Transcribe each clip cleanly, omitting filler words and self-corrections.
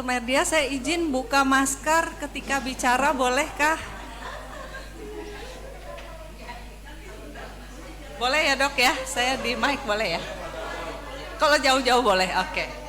Dr. Merdia, saya izin buka masker ketika bicara, bolehkah? Boleh ya dok ya, saya di mic boleh ya? Kalau jauh-jauh boleh, oke.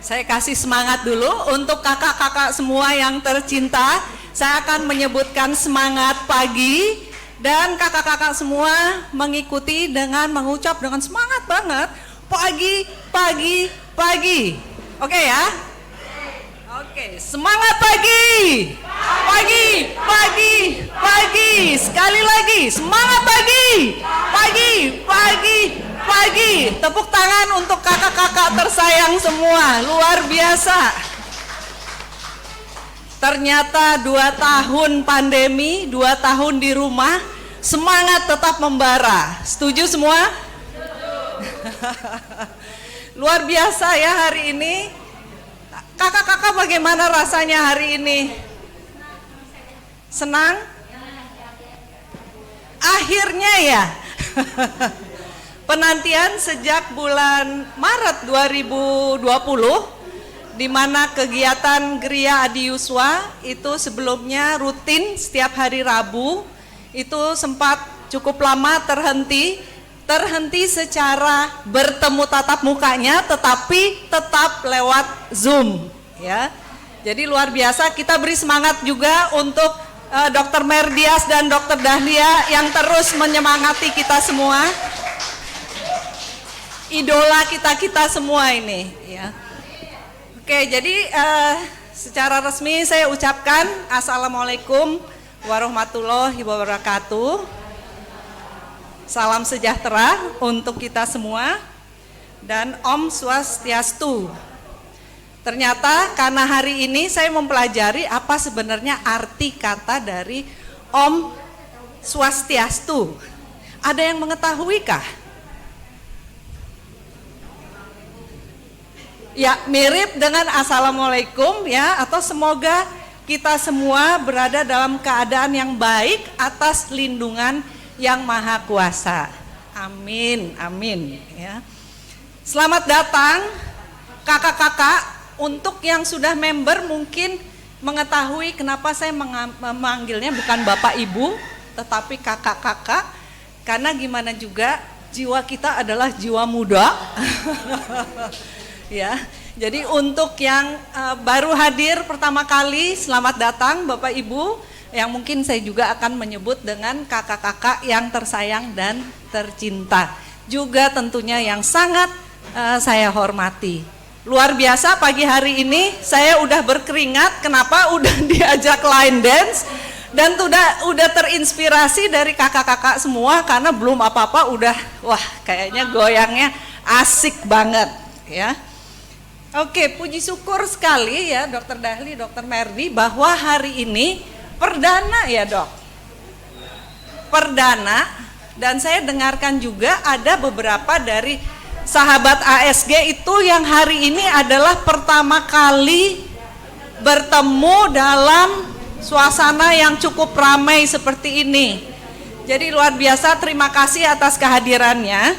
Saya kasih semangat dulu untuk kakak-kakak semua yang tercinta. Saya akan menyebutkan semangat pagi dan kakak-kakak semua mengikuti dengan mengucap dengan semangat banget. Pagi, pagi, pagi. Oke ya? Oke, semangat pagi. Pagi, pagi, pagi. Sekali lagi, semangat pagi. Pagi, pagi, pagi. Tepuk tangan untuk kakak-kakak tersayang semua. Luar biasa. Ternyata 2 tahun pandemi, 2 tahun di rumah, semangat tetap membara. Setuju semua? Luar biasa ya hari ini. Kakak-kakak bagaimana rasanya hari ini? Senang? Akhirnya ya. Penantian sejak bulan Maret 2020, di mana kegiatan Gria Adi Yuswa itu sebelumnya rutin setiap hari Rabu, itu sempat cukup lama terhenti secara bertemu tatap mukanya, tetapi tetap lewat Zoom ya. Jadi luar biasa, kita beri semangat juga untuk Dr. Merdias dan Dr. Dahlia yang terus menyemangati kita semua. Idola kita semua ini ya. Oke, jadi secara resmi saya ucapkan Assalamualaikum warahmatullahi wabarakatuh. Salam sejahtera untuk kita semua dan Om Swastiastu. Ternyata karena hari ini saya mempelajari apa sebenarnya arti kata dari Om Swastiastu. Ada yang mengetahui kah? Ya, mirip dengan Assalamualaikum ya, atau semoga kita semua berada dalam keadaan yang baik atas lindungan yang Maha Kuasa. Amin, amin ya. Selamat datang kakak-kakak. Untuk yang sudah member mungkin mengetahui kenapa saya memanggilnya bukan Bapak Ibu, tetapi kakak-kakak. Karena gimana juga jiwa kita adalah jiwa muda. Ya, jadi untuk yang baru hadir pertama kali, selamat datang Bapak Ibu, yang mungkin saya juga akan menyebut dengan kakak-kakak yang tersayang dan tercinta. Juga tentunya yang sangat saya hormati. Luar biasa pagi hari ini saya udah berkeringat, kenapa? Udah diajak line dance dan udah terinspirasi dari kakak-kakak semua karena belum apa-apa udah wah kayaknya goyangnya asik banget ya. Oke, puji syukur sekali ya Dr. Dahli, Dr. Merdi bahwa hari ini perdana ya dok. Perdana, dan saya dengarkan juga ada beberapa dari sahabat ASG itu yang hari ini adalah pertama kali bertemu dalam suasana yang cukup ramai seperti ini. Jadi luar biasa, terima kasih atas kehadirannya.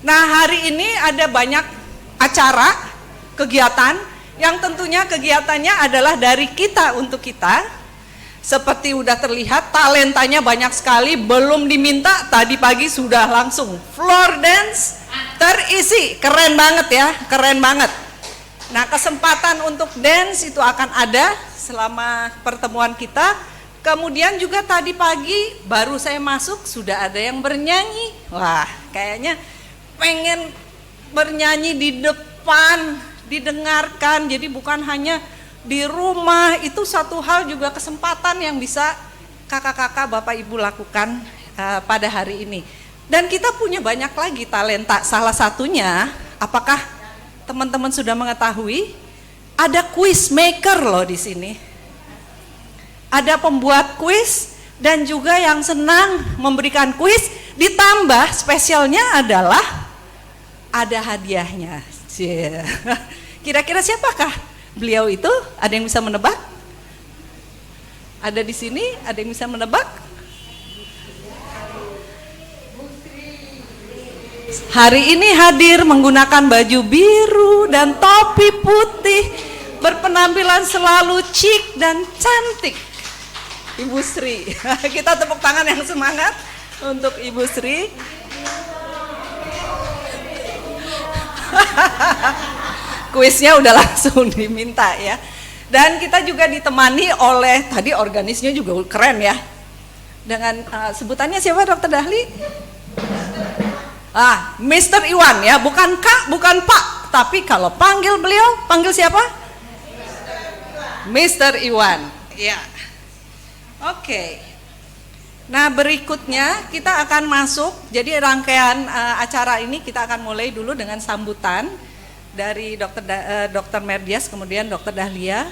Nah hari ini ada banyak acara, kegiatan yang tentunya kegiatannya adalah dari kita untuk kita. Seperti udah terlihat talentanya banyak sekali, belum diminta tadi pagi sudah langsung floor dance terisi, keren banget ya, keren banget. Nah kesempatan untuk dance itu akan ada selama pertemuan kita. Kemudian juga tadi pagi baru saya masuk sudah ada yang bernyanyi. Wah kayaknya pengen bernyanyi di depan, didengarkan, jadi bukan hanya di rumah. Itu satu hal juga kesempatan yang bisa kakak-kakak Bapak Ibu lakukan pada hari ini. Dan kita punya banyak lagi talenta, salah satunya apakah teman-teman sudah mengetahui ada quiz maker loh di sini. Ada pembuat kuis dan juga yang senang memberikan kuis, ditambah spesialnya adalah ada hadiahnya. Kira-kira siapakah beliau itu? Ada yang bisa menebak? ada di sini? Ada yang bisa menebak? Hari ini hadir menggunakan baju biru dan topi putih, berpenampilan selalu chic dan cantik, Ibu Sri. Kita tepuk tangan yang semangat untuk Ibu Sri. Kuisnya udah langsung diminta ya. Dan kita juga ditemani oleh, tadi organisnya juga keren ya, dengan sebutannya siapa Dokter Dahli? Mr. Iwan ya, bukan Kak, bukan Pak, tapi kalau panggil beliau, panggil siapa? Mr. Iwan. Ya. Oke. Nah, berikutnya kita akan masuk. Jadi rangkaian acara ini kita akan mulai dulu dengan sambutan dari Dr. Merdias, kemudian Dr. Dahlia.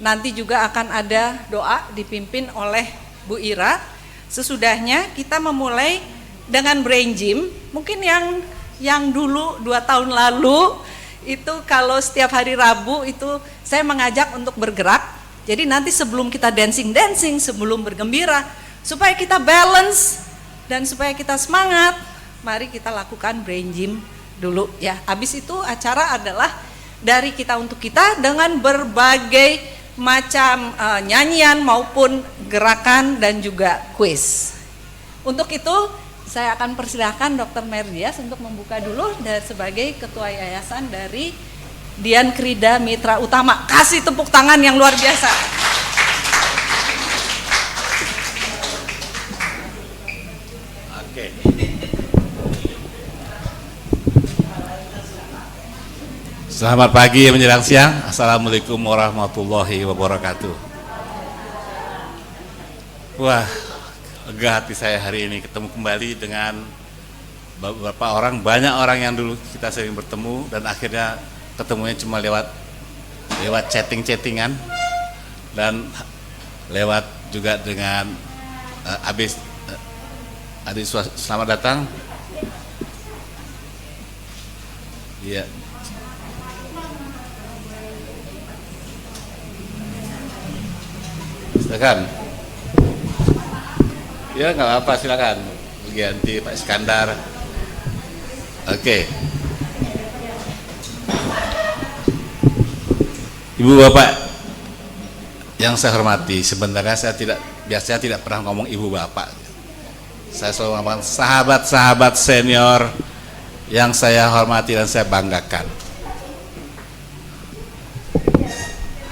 Nanti juga akan ada doa dipimpin oleh Bu Ira. Sesudahnya kita memulai dengan brain gym. Mungkin yang dulu 2 tahun lalu itu kalau setiap hari Rabu itu saya mengajak untuk bergerak. Jadi nanti sebelum kita dancing, sebelum bergembira, supaya kita balance dan supaya kita semangat, mari kita lakukan brain gym dulu ya. Habis itu acara adalah dari kita untuk kita dengan berbagai macam nyanyian maupun gerakan dan juga kuis. Untuk itu saya akan persilahkan Dr. Merdias untuk membuka dulu sebagai Ketua Yayasan dari Dian Krida Mitra Utama. Kasih tepuk tangan yang luar biasa. Oke. Selamat pagi menjelang siang. Assalamualaikum warahmatullahi wabarakatuh. Wah, lega hati saya hari ini ketemu kembali dengan beberapa orang, banyak orang yang dulu kita sering bertemu dan akhirnya ketemunya cuma lewat chattingan dan lewat juga dengan Adik selamat datang. Iya. Silakan. Ya nggak apa-apa, silakan ganti Pak Iskandar. Oke. Ibu Bapak yang saya hormati, sebenarnya saya biasanya tidak pernah ngomong Ibu Bapak. Saya selalu ngomong sahabat-sahabat senior yang saya hormati dan saya banggakan.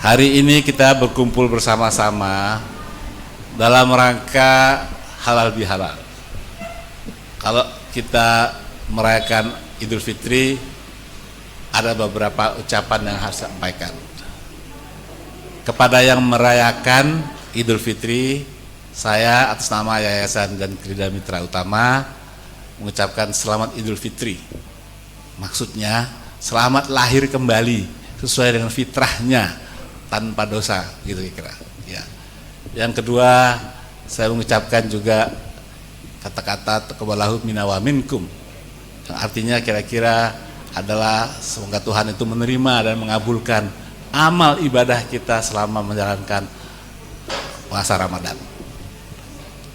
Hari ini kita berkumpul bersama-sama dalam rangka halal bihalal. Kalau kita merayakan Idul Fitri, ada beberapa ucapan yang harus saya sampaikan. Kepada yang merayakan Idul Fitri, saya atas nama Yayasan Dian Krida Mitra Utama mengucapkan selamat Idul Fitri. Maksudnya selamat lahir kembali sesuai dengan fitrahnya tanpa dosa, gitu kira. Ya. Yang kedua, saya mengucapkan juga kata-kata taqabbalallahu minna wa minkum, yang artinya kira-kira adalah semoga Tuhan itu menerima dan mengabulkan amal ibadah kita selama menjalankan puasa Ramadan.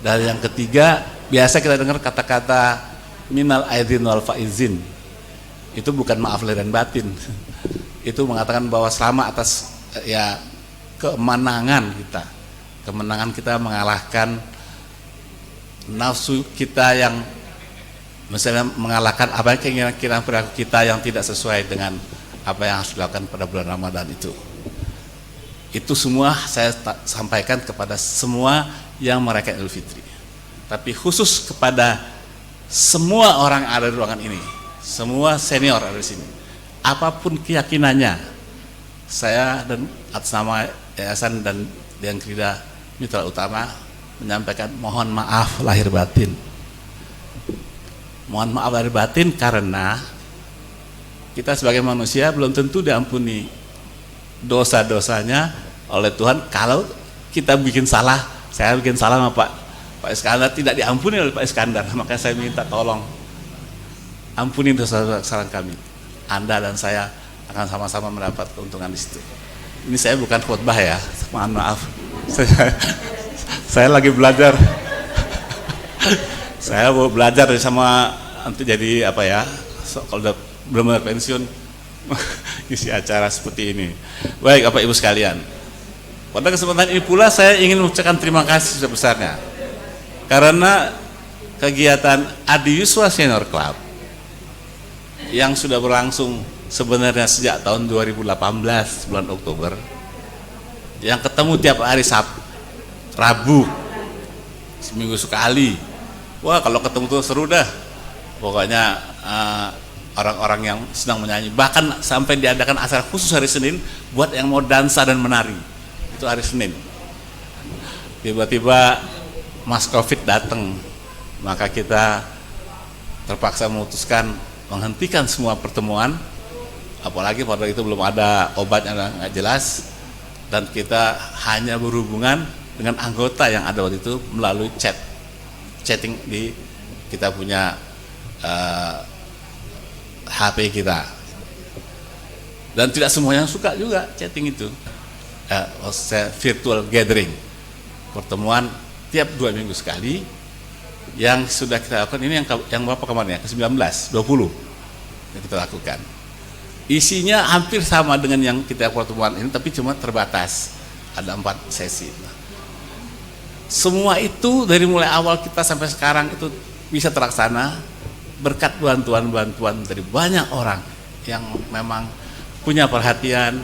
Dan yang ketiga, biasa kita dengar kata-kata minal aidin wal faizin. Itu bukan maaf lahir dan batin. Itu mengatakan bahwa selama atas ya kemenangan kita mengalahkan nafsu kita yang misalnya mengalahkan apa yang keinginan perilaku kita yang tidak sesuai dengan apa yang harus dilakukan pada bulan Ramadan itu. Itu semua saya sampaikan kepada semua yang merayakan Idul Fitri. Tapi khusus kepada semua orang yang ada di ruangan ini, semua senior ada di sini, apapun keyakinannya, saya dan atas nama Yayasan dan Dian Krida Mitra Utama menyampaikan mohon maaf lahir batin. Mohon maaf lahir batin karena kita sebagai manusia belum tentu diampuni dosa-dosanya oleh Tuhan. Kalau kita bikin salah, saya bikin salah sama Pak Iskandar tidak diampuni oleh Pak Iskandar, makanya saya minta tolong ampuni dosa-dosa kami. Anda dan saya akan sama-sama mendapat keuntungan di situ. Ini saya bukan khotbah ya, mohon maaf. Saya lagi belajar. Saya mau belajar sama nanti jadi apa ya? Kalau udah benar-benar pensiun isi acara seperti ini. Baik, Bapak Ibu sekalian. Pada kesempatan ini pula saya ingin mengucapkan terima kasih sebesarnya karena kegiatan Adi Yuswa Senior Club yang sudah berlangsung sebenarnya sejak tahun 2018 bulan Oktober, yang ketemu tiap hari Sabtu, Rabu, seminggu sekali. Wah, kalau ketemu tuh seru dah. Pokoknya orang-orang yang sedang menyanyi, bahkan sampai diadakan acara khusus hari Senin buat yang mau dansa dan menari. Itu hari Senin. Tiba-tiba Mas Covid datang, maka kita terpaksa memutuskan menghentikan semua pertemuan, apalagi pada itu belum ada obatnya, nggak jelas, dan kita hanya berhubungan dengan anggota yang ada waktu itu melalui chatting di kita punya HP kita, dan tidak semuanya suka juga chatting itu. Virtual gathering, pertemuan tiap 2 minggu sekali yang sudah kita lakukan. Ini yang berapa kemarin ya, ke-19, 20 yang kita lakukan. Isinya hampir sama dengan yang kita pertemuan ini, tapi cuma terbatas, ada 4 sesi. Semua itu dari mulai awal kita sampai sekarang itu bisa terlaksana berkat bantuan-bantuan dari banyak orang yang memang punya perhatian,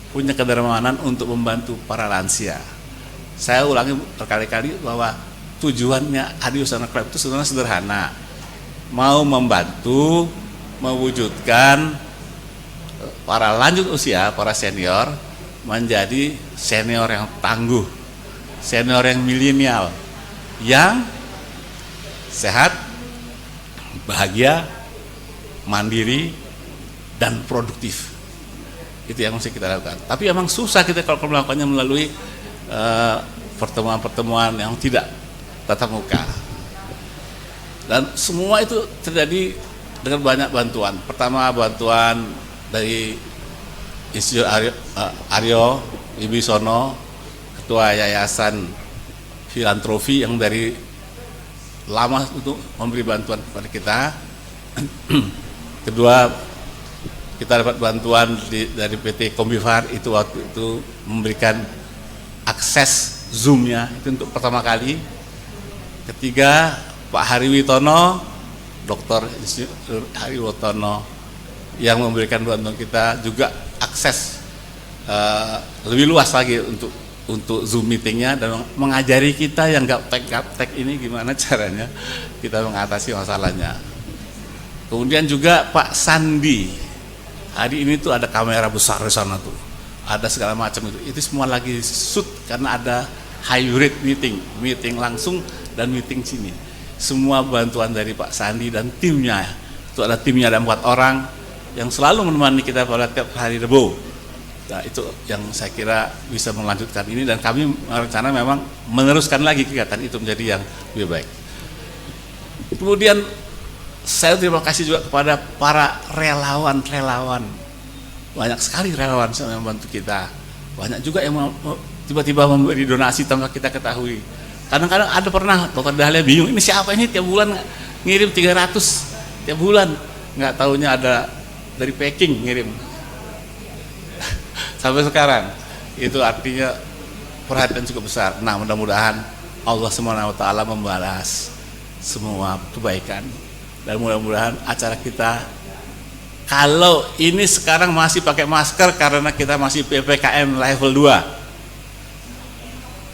punya kedermawanan untuk membantu para lansia. Saya ulangi berkali-kali bahwa tujuannya Adi Yuswa Senior Club itu sebenarnya sederhana, mau membantu mewujudkan para lanjut usia, para senior menjadi senior yang tangguh, senior yang milenial, yang sehat, bahagia, mandiri, dan produktif. Itu yang mesti kita lakukan. Tapi emang susah kita kalau melakukannya melalui pertemuan-pertemuan yang tidak tatap muka. Dan semua itu terjadi dengan banyak bantuan. Pertama, bantuan dari Insinyur Aryo Wibisono, Ketua Yayasan Filantropi, yang dari lama untuk memberi bantuan kepada kita. Kedua, kita dapat bantuan dari PT Kombifar, itu waktu itu memberikan akses Zoom-nya itu untuk pertama kali. Ketiga, Pak Hari Witono, Dr. Hari Witono, yang memberikan bantuan kita juga akses lebih luas lagi untuk Zoom meetingnya, dan mengajari kita yang gaptek ini gimana caranya kita mengatasi masalahnya. Kemudian juga Pak Sandi, hari ini tuh ada kamera besar di sana tuh, ada segala macam itu semua lagi shoot karena ada hybrid meeting langsung dan meeting sini. Semua bantuan dari Pak Sandi dan timnya, itu ada timnya, ada 4 orang yang selalu menemani kita pada tiap hari Rebo. Nah, itu yang saya kira bisa melanjutkan ini, dan kami rencana memang meneruskan lagi kegiatan itu menjadi yang lebih baik. Kemudian saya terima kasih juga kepada para relawan. Banyak sekali relawan yang membantu kita. Banyak juga yang tiba-tiba memberi donasi tanpa kita ketahui. Kadang-kadang ada pernah Dr. Dahlia bingung, ini siapa ini tiap bulan ngirim 300 tiap bulan, nggak taunya ada dari Peking ngirim. Sampai sekarang itu artinya perhatian cukup besar. Nah, mudah-mudahan Allah SWT membalas semua kebaikan, dan mudah-mudahan acara kita, kalau ini sekarang masih pakai masker karena kita masih PPKM level 2,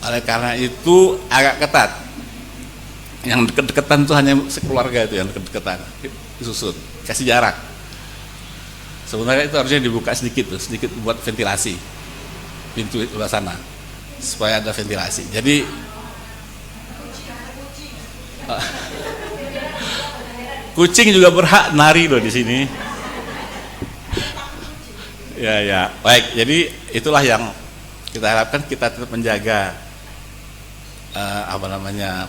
oleh karena itu agak ketat. Yang deket-deketan itu hanya sekeluarga, itu yang deket-deketan disusun, kasih jarak. Sebenarnya itu harusnya dibuka sedikit buat ventilasi pintu di sebelah sana supaya ada ventilasi. Jadi kucing juga berhak nari loh di sini. Ya, baik. Jadi itulah yang kita harapkan, kita tetap menjaga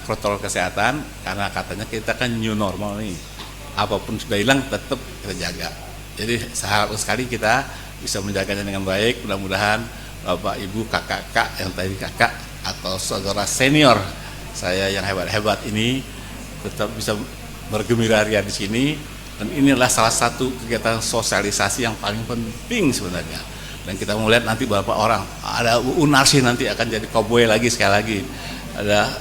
protokol kesehatan, karena katanya kita kan new normal nih. Apapun sudah hilang tetap kita jaga. Jadi saya harap sekali kita bisa menjaganya dengan baik. Mudah-mudahan Bapak Ibu, kakak-kakak yang tadi kakak atau saudara senior saya yang hebat-hebat ini tetap bisa bergembira ria di sini, dan inilah salah satu kegiatan sosialisasi yang paling penting sebenarnya. Dan kita mau lihat nanti berapa orang, ada Bu Narsi nanti akan jadi koboi lagi sekali lagi, ada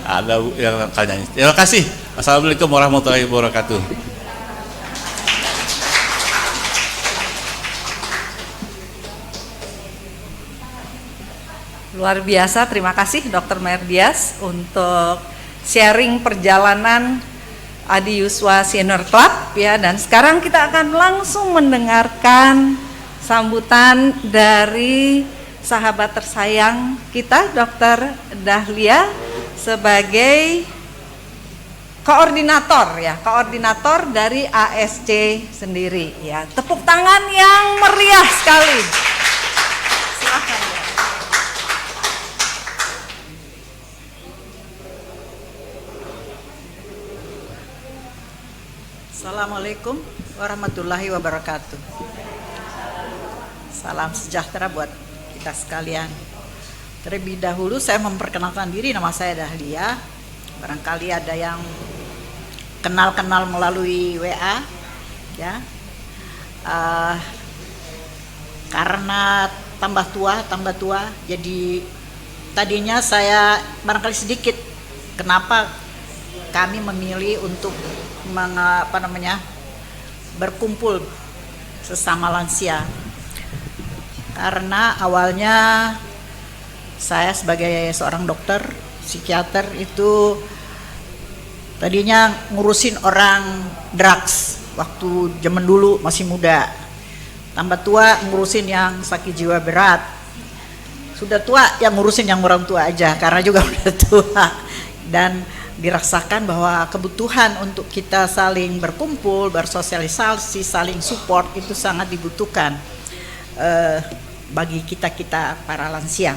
ada yang akan nyanyi. Terima kasih. Assalamualaikum warahmatullahi wabarakatuh. Luar biasa, terima kasih Dr. Merdias untuk sharing perjalanan Adi Yuswa Senior Club ya. Dan sekarang kita akan langsung mendengarkan sambutan dari sahabat tersayang kita, Dr. Dahlia, sebagai koordinator ya, koordinator dari ASC sendiri ya. Tepuk tangan yang meriah sekali. Silakan ya. Assalamualaikum warahmatullahi wabarakatuh. Salam sejahtera buat kita sekalian. Terlebih dahulu saya memperkenalkan diri, nama saya Dahlia. Barangkali ada yang kenal-kenal melalui WA ya. Karena tambah tua, jadi tadinya saya barangkali sedikit kenapa kami memilih untuk berkumpul sesama lansia, karena awalnya saya sebagai seorang dokter psikiater itu tadinya ngurusin orang drugs waktu zaman dulu masih muda, tambah tua ngurusin yang sakit jiwa berat, sudah tua yang ngurusin yang orang tua aja karena juga udah tua, dan dirasakan bahwa kebutuhan untuk kita saling berkumpul, bersosialisasi, saling support itu sangat dibutuhkan bagi kita para lansia.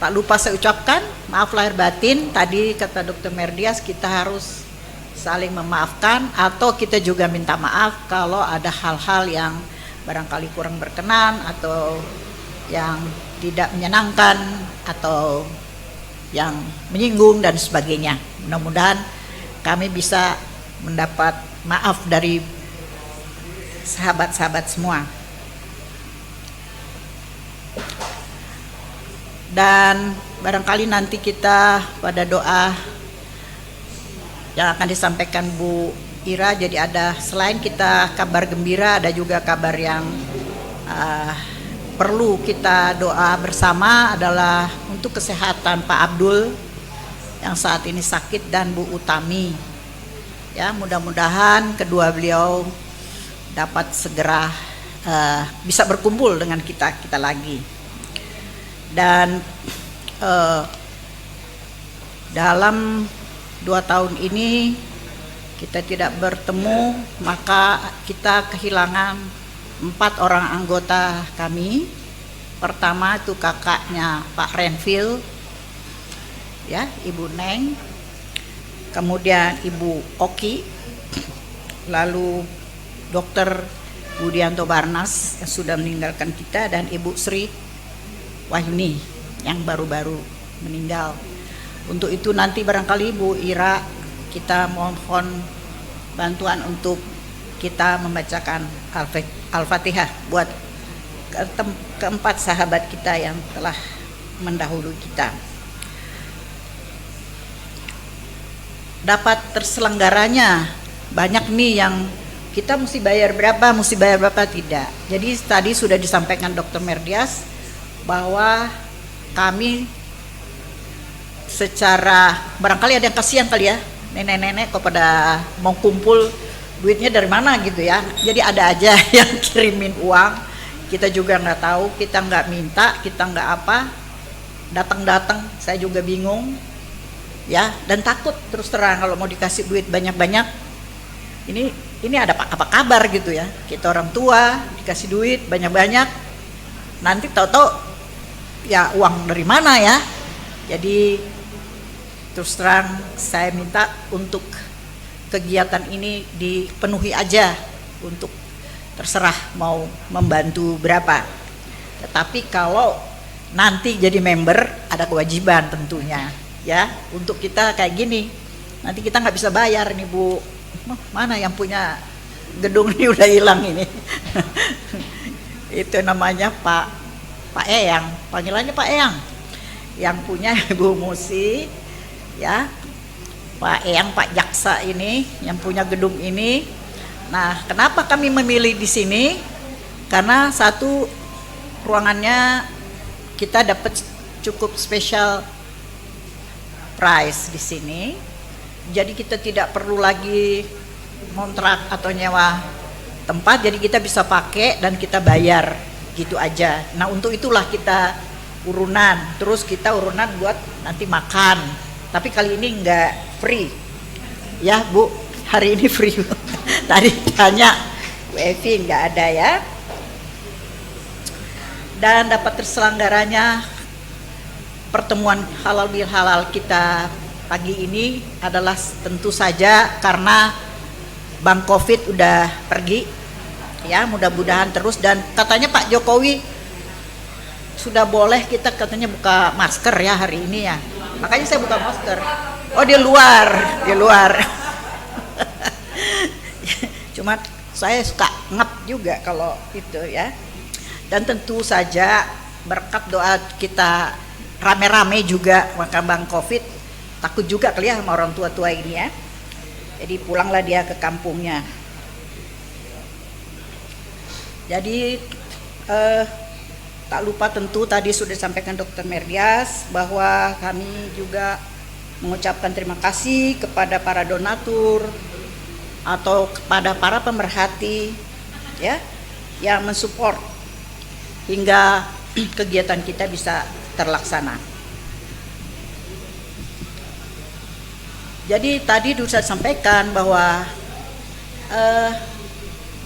Tak lupa saya ucapkan maaf lahir batin. Tadi kata Dr. Merdias kita harus saling memaafkan, atau kita juga minta maaf kalau ada hal-hal yang barangkali kurang berkenan atau yang tidak menyenangkan atau yang menyinggung dan sebagainya. Mudah-mudahan kami bisa mendapat maaf dari sahabat-sahabat semua. Dan barangkali nanti kita pada doa yang akan disampaikan Bu Ira, jadi ada selain kita kabar gembira, ada juga kabar yang perlu kita doa bersama, adalah untuk kesehatan Pak Abdul yang saat ini sakit dan Bu Utami. Ya, mudah-mudahan kedua beliau dapat segera bisa berkumpul dengan kita lagi. Dan dalam 2 tahun ini kita tidak bertemu, maka kita kehilangan 4 orang anggota kami. Pertama itu kakaknya Pak Renville ya, Ibu Neng, kemudian Ibu Oki, lalu Dr. Budianto Barnas yang sudah meninggalkan kita, dan Ibu Sri Wahyuni yang baru-baru meninggal. Untuk itu nanti barangkali Bu Ira kita mohon bantuan untuk kita membacakan Al-Fatihah buat keempat sahabat kita yang telah mendahului kita. Dapat terselenggaranya banyak nih yang kita mesti bayar berapa tidak. Jadi tadi sudah disampaikan Dr. Merdias bahwa kami secara barangkali ada yang kasihan kali ya, nenek-nenek kepada mau kumpul duitnya dari mana gitu ya. Jadi ada aja yang kirimin uang, kita juga nggak tahu, kita nggak minta, kita nggak apa, datang saya juga bingung ya, dan takut terus terang kalau mau dikasih duit banyak-banyak, ini ada apa kabar gitu ya. Kita orang tua dikasih duit banyak-banyak, nanti tahu-tahu ya uang dari mana ya. Jadi terus terang saya minta untuk kegiatan ini dipenuhi aja untuk terserah mau membantu berapa. Tetapi kalau nanti jadi member ada kewajiban tentunya ya untuk kita kayak gini. Nanti kita nggak bisa bayar nih Bu. Mana yang punya gedung ini udah hilang ini. Itu namanya Pak Eyang, panggilannya Pak Eyang. Yang punya Ibu Musi ya. Pak Eyang, Pak Jaksa ini yang punya gedung ini. Nah, kenapa kami memilih di sini? Karena satu, ruangannya kita dapat cukup special price di sini. Jadi kita tidak perlu lagi kontrak atau nyewa tempat, jadi kita bisa pakai dan kita bayar gitu aja. Nah, untuk itulah kita urunan. Terus kita urunan buat nanti makan. Tapi kali ini enggak free. Ya, Bu, hari ini free. Tadi tanya Bu Evi enggak ada ya. Dan dapat terselenggaranya pertemuan halal bil halal kita pagi ini adalah tentu saja karena Bang Covid udah pergi ya, mudah-mudahan terus. Dan katanya Pak Jokowi sudah boleh kita katanya buka masker ya hari ini ya, makanya saya buka masker. Oh, di luar cuma saya suka ngep juga kalau itu ya. Dan tentu saja berkat doa kita rame-rame juga, maka Bang Covid takut juga kali ya sama orang tua-tua ini ya. Jadi pulanglah dia ke kampungnya. Jadi tak lupa tentu tadi sudah disampaikan Dr. Merdias bahwa kami juga mengucapkan terima kasih kepada para donatur atau kepada para pemerhati ya yang mensupport hingga kegiatan kita bisa terlaksana. Jadi tadi sudah sampaikan bahwa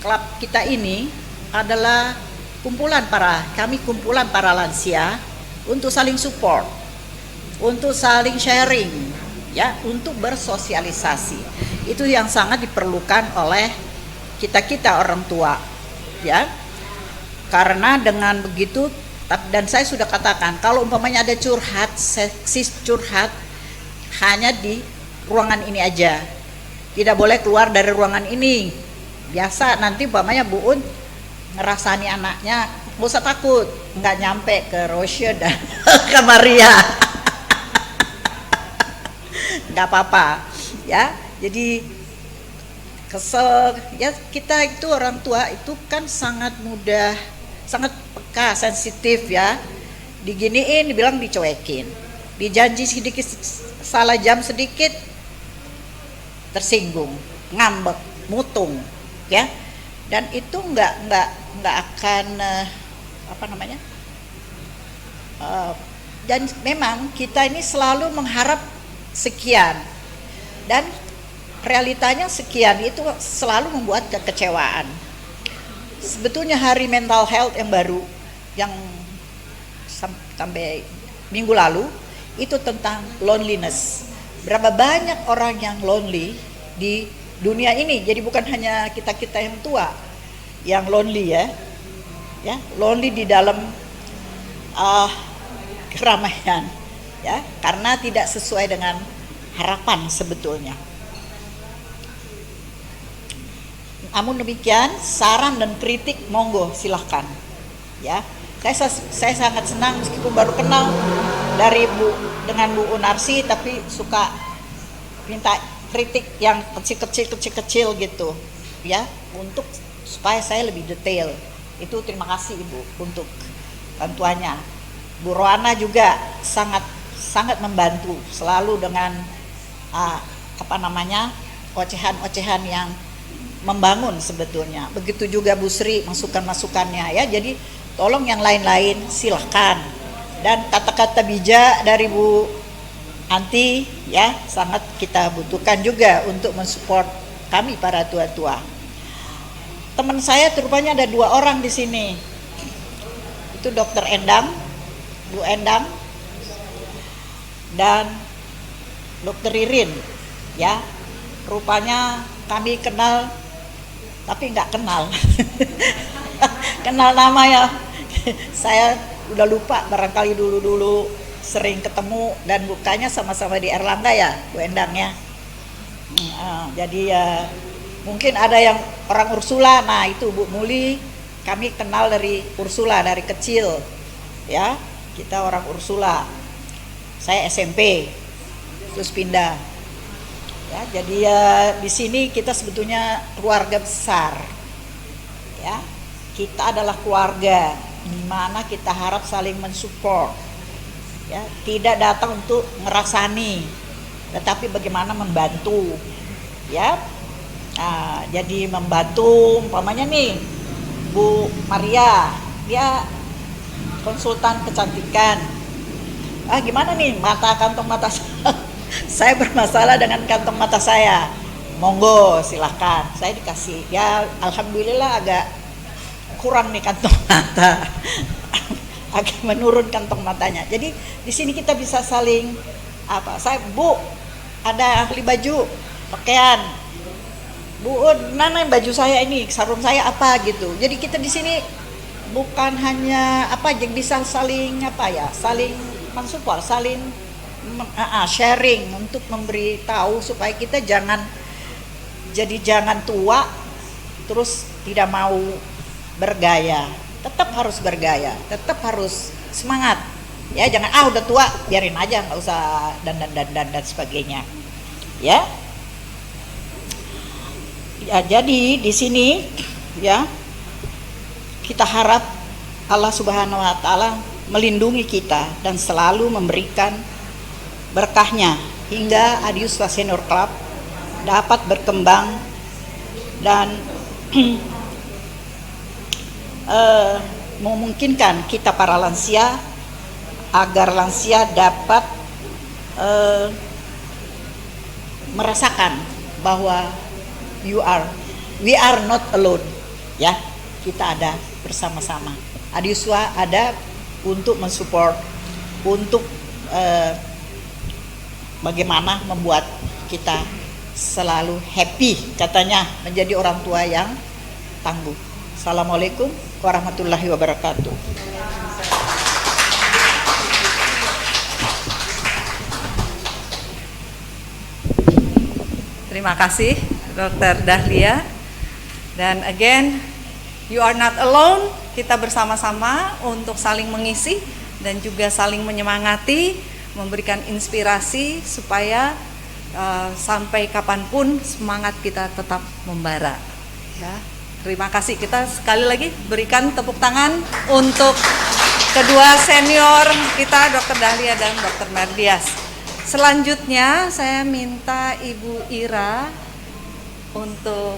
klub kita ini adalah kumpulan para lansia untuk saling support, untuk saling sharing, ya, untuk bersosialisasi. Itu yang sangat diperlukan oleh kita orang tua, ya. Karena dengan begitu, dan saya sudah katakan kalau umpamanya ada curhat, seksis curhat hanya di ruangan ini aja, tidak boleh keluar dari ruangan ini. Biasa nanti umpamanya Bu Un ngerasani anaknya, nggak usah takut, nggak nyampe ke Rosya dan ke Maria, nggak apa-apa, ya. Jadi kesel, ya kita itu orang tua itu kan sangat mudah, sangat peka, sensitif ya. Diginiin, dibilang dicuekin, dijanji sedikit, salah jam sedikit, tersinggung, ngambek, mutung, ya. Dan itu nggak akan dan memang kita ini selalu mengharap sekian dan realitanya sekian itu selalu membuat kekecewaan. Sebetulnya hari mental health yang baru yang sampai minggu lalu itu tentang loneliness. Berapa banyak orang yang lonely di dunia ini. Jadi bukan hanya kita yang tua yang lonely ya, lonely di dalam keramaian, ya, karena tidak sesuai dengan harapan sebetulnya. Namun demikian, saran dan kritik monggo silahkan, ya. Saya sangat senang meskipun baru kenal dengan Bu Unarsi, tapi suka minta kritik yang kecil gitu, ya, untuk supaya saya lebih detail. Itu terima kasih Ibu untuk bantuannya. Bu Roana juga sangat membantu selalu dengan ocehan-ocehan yang membangun sebetulnya. Begitu juga Bu Sri masukan-masukannya ya. Jadi tolong yang lain-lain silahkan. Dan kata-kata bijak dari Bu Anti ya sangat kita butuhkan juga untuk mensupport kami para tua-tua. Teman saya rupanya ada 2 orang di sini. Itu Dr. Endang, Bu Endang, dan Dr. Ririn, ya. Rupanya kami kenal tapi nggak kenal. Kenal nama ya. Saya udah lupa, barangkali dulu sering ketemu dan bukanya sama-sama di Erlangga ya, Bu Endang ya. Jadi ya mungkin ada yang orang Ursula. Nah itu Bu Muli, kami kenal dari Ursula dari kecil ya, kita orang Ursula. Saya SMP terus pindah ya, jadi ya di sini kita sebetulnya keluarga besar ya, kita adalah keluarga di mana kita harap saling mensupport ya, tidak datang untuk ngerasani tetapi bagaimana membantu ya. Nah, jadi membantu umpamanya nih Bu Maria, dia konsultan kecantikan. Gimana nih kantong mata saya bermasalah dengan kantong mata saya, monggo silahkan, saya dikasih ya. Alhamdulillah agak kurang nih kantong mata. Agak menurun kantong matanya. Jadi di sini kita bisa saling saya, Bu ada ahli baju pakaian, Bu mana baju saya ini, sarung saya apa gitu. Jadi kita di sini bukan hanya jadi bisa saling saling mensupport, saling sharing untuk memberitahu supaya kita jangan tua terus tidak mau bergaya. Tetap harus bergaya, tetap harus semangat ya, jangan udah tua biarin aja, nggak usah dan sebagainya ya. Ya jadi di sini ya kita harap Allah Subhanahu wa taala melindungi kita dan selalu memberikan berkahnya hingga Adiuswa Senior Club dapat berkembang dan memungkinkan kita para lansia agar lansia dapat merasakan bahwa we are not alone ya, kita ada bersama-sama. Adiuswa ada untuk mensupport, untuk bagaimana membuat kita selalu happy, katanya menjadi orang tua yang tangguh. Assalamualaikum warahmatullahi wabarakatuh. Terima kasih Dr. Dahlia. Dan again, you are not alone. Kita bersama-sama untuk saling mengisi dan juga saling menyemangati, memberikan inspirasi supaya sampai kapanpun semangat kita tetap membara. Ya, terima kasih. Kita sekali lagi berikan tepuk tangan untuk kedua senior kita, Dr. Dahlia dan Dr. Merdias. Selanjutnya saya minta Ibu Ira untuk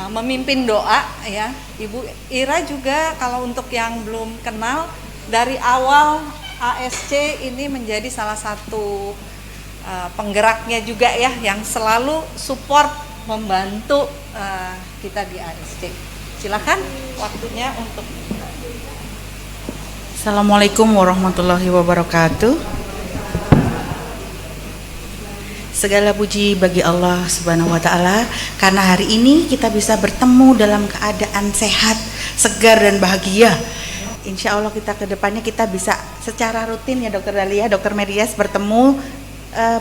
memimpin doa ya. Ibu Ira juga kalau untuk yang belum kenal, dari awal ASC ini menjadi salah satu penggeraknya juga ya, yang selalu support membantu kita di ASC. Silakan waktunya untuk. Assalamualaikum warahmatullahi wabarakatuh. Segala puji bagi Allah Subhanahu wa taala karena hari ini kita bisa bertemu dalam keadaan sehat, segar dan bahagia. Insya Allah kita ke depannya kita bisa secara rutin ya Dokter Dahlia, Dokter Merdias bertemu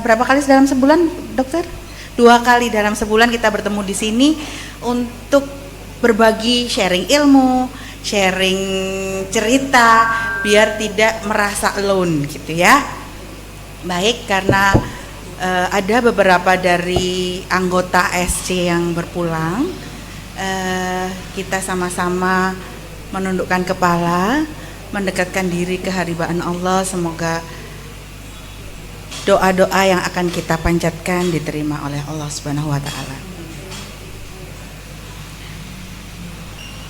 berapa kali dalam sebulan, Dokter? 2 kali dalam sebulan kita bertemu di sini untuk berbagi sharing ilmu, sharing cerita biar tidak merasa alone gitu ya. Baik, karena ada beberapa dari anggota SC yang berpulang, kita sama-sama menundukkan kepala, mendekatkan diri ke hadirat Allah. Semoga doa-doa yang akan kita panjatkan diterima oleh Allah Subhanahu wa taala.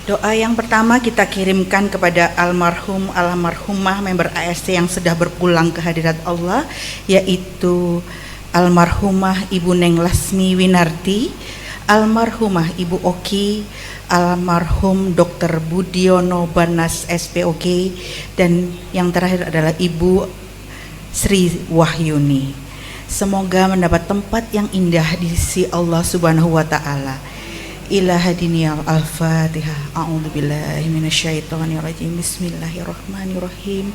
Doa yang pertama kita kirimkan kepada almarhumah member ASC yang sudah berpulang ke hadirat Allah, yaitu almarhumah Ibu Neng Lasmi Winarti, almarhumah Ibu Oki, almarhum Dr. Budiono Banas SPOG, dan yang terakhir adalah Ibu Sri Wahyuni. Semoga mendapat tempat yang indah di sisi Allah Subhanahu wa taala. ila hadiniyal al-fatihah. A'udzubillahi minasyaitonirrajim. Bismillahirrahmanirrahim.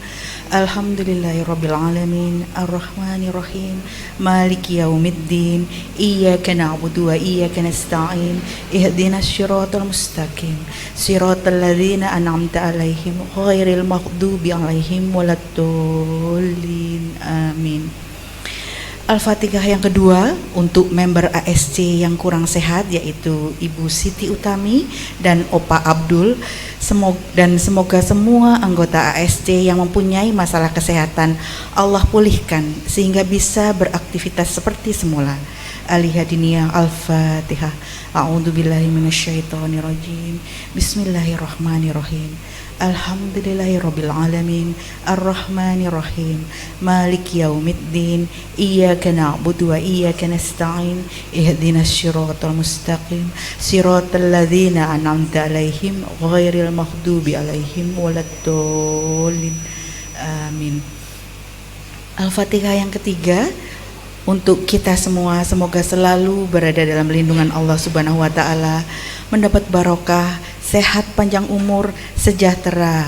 Alhamdulillahirabbil alamin arrahmanirrahim maliki yaumiddin iyyaka na'budu wa iyyaka nasta'in ihdinas siratal mustaqim siratal ladzina an'amta 'alaihim ghairil maghdubi 'alaihim waladdallin. Amin. Al-Fatihah yang kedua untuk member ASC yang kurang sehat, yaitu Ibu Siti Utami dan Opa Abdul. Semoga semua anggota ASC yang mempunyai masalah kesehatan Allah pulihkan sehingga bisa beraktivitas seperti semula. Al-Hadiniyah Al-Fatihah. A'udzubillahi minasyaitonirrajim. Bismillahirrahmanirrahim. Alhamdulillahirabbil alamin arrahmanirrahim maliki yaumiddin iyyaka na'budu wa iyyaka nasta'in ihdinas siratal mustaqim siratal ladzina an'amta 'alaihim ghairil maghdubi 'alaihim waladdallin. Amin. Al-Fatihah yang ketiga untuk kita semua, semoga selalu berada dalam lindungan Allah Subhanahu wa taala, mendapat barokah, sehat, panjang umur, sejahtera.